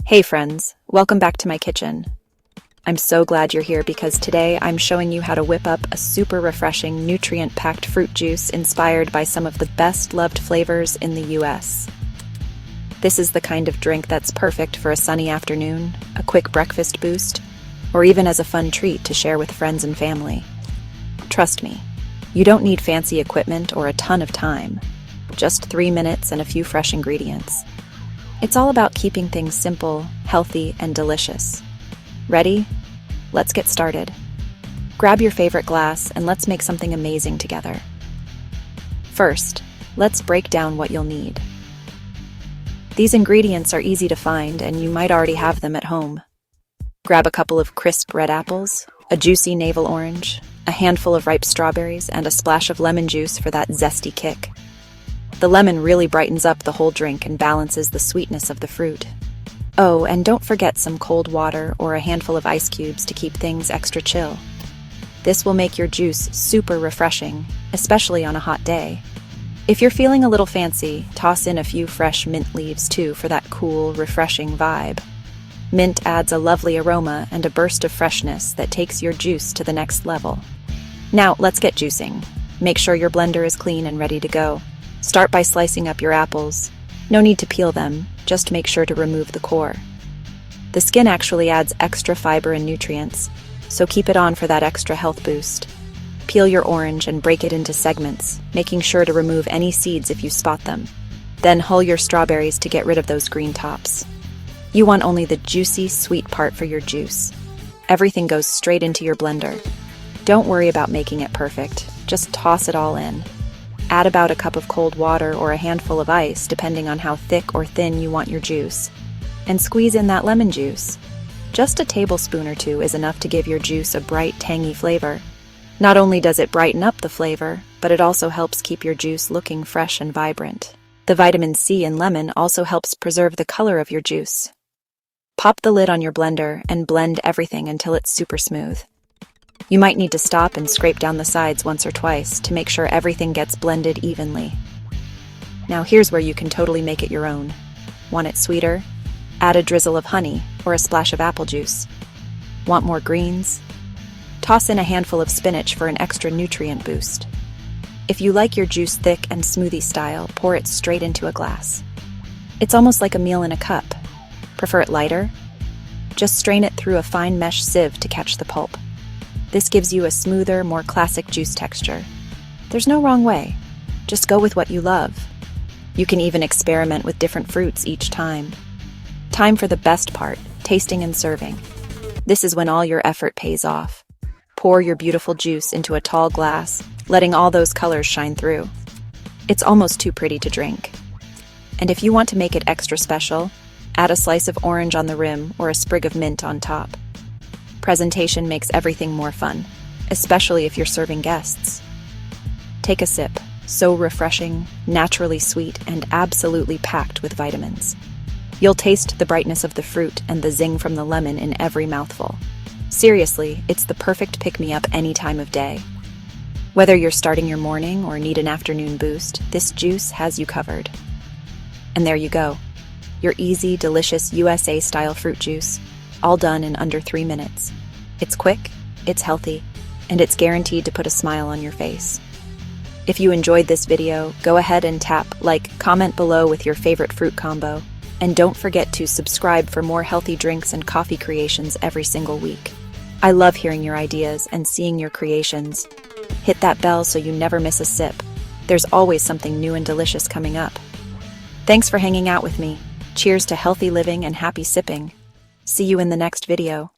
Hey friends, welcome back to my kitchen. I'm so glad you're here because today I'm showing you how to whip up a super refreshing, nutrient-packed fruit juice inspired by some of the best-loved flavors in the US. This is the kind of drink that's perfect for a sunny afternoon, a quick breakfast boost, or even as a fun treat to share with friends and family. Trust me, you don't need fancy equipment or a ton of time, just 3 minutes and a few fresh ingredients. It's all about keeping things simple, healthy, and delicious. Ready? Let's get started. Grab your favorite glass and let's make something amazing together. First, let's break down what you'll need. These ingredients are easy to find and you might already have them at home. Grab a couple of crisp red apples, a juicy navel orange, a handful of ripe strawberries, and a splash of lemon juice for that zesty kick. The lemon really brightens up the whole drink and balances the sweetness of the fruit. Oh, and don't forget some cold water or a handful of ice cubes to keep things extra chill. This will make your juice super refreshing, especially on a hot day. If you're feeling a little fancy, toss in a few fresh mint leaves too for that cool, refreshing vibe. Mint adds a lovely aroma and a burst of freshness that takes your juice to the next level. Now, let's get juicing. Make sure your blender is clean and ready to go. Start by slicing up your apples. No need to peel them, just make sure to remove the core. The skin actually adds extra fiber and nutrients, so keep it on for that extra health boost. Peel your orange and break it into segments, making sure to remove any seeds if you spot them. Then hull your strawberries to get rid of those green tops. You want only the juicy, sweet part for your juice. Everything goes straight into your blender. Don't worry about making it perfect, just toss it all in. Add about a cup of cold water or a handful of ice, depending on how thick or thin you want your juice. And squeeze in that lemon juice. Just a tablespoon or two is enough to give your juice a bright, tangy flavor. Not only does it brighten up the flavor, but it also helps keep your juice looking fresh and vibrant. The vitamin C in lemon also helps preserve the color of your juice. Pop the lid on your blender and blend everything until it's super smooth. You might need to stop and scrape down the sides once or twice to make sure everything gets blended evenly. Now here's where you can totally make it your own. Want it sweeter? Add a drizzle of honey or a splash of apple juice. Want more greens? Toss in a handful of spinach for an extra nutrient boost. If you like your juice thick and smoothie style, pour it straight into a glass. It's almost like a meal in a cup. Prefer it lighter? Just strain it through a fine mesh sieve to catch the pulp. This gives you a smoother, more classic juice texture. There's no wrong way. Just go with what you love. You can even experiment with different fruits each time. Time for the best part, tasting and serving. This is when all your effort pays off. Pour your beautiful juice into a tall glass, letting all those colors shine through. It's almost too pretty to drink. And if you want to make it extra special, add a slice of orange on the rim or a sprig of mint on top. Presentation makes everything more fun, especially if you're serving guests. Take a sip. So refreshing, naturally sweet, and absolutely packed with vitamins. You'll taste the brightness of the fruit and the zing from the lemon in every mouthful. Seriously, it's the perfect pick-me-up any time of day. Whether you're starting your morning or need an afternoon boost, this juice has you covered. And there you go. Your easy, delicious USA-style fruit juice, all done in under 3 minutes. It's quick, it's healthy, and it's guaranteed to put a smile on your face. If you enjoyed this video, go ahead and tap like, comment below with your favorite fruit combo, and don't forget to subscribe for more healthy drinks and coffee creations every single week. I love hearing your ideas and seeing your creations. Hit that bell so you never miss a sip. There's always something new and delicious coming up. Thanks for hanging out with me. Cheers to healthy living and happy sipping. See you in the next video.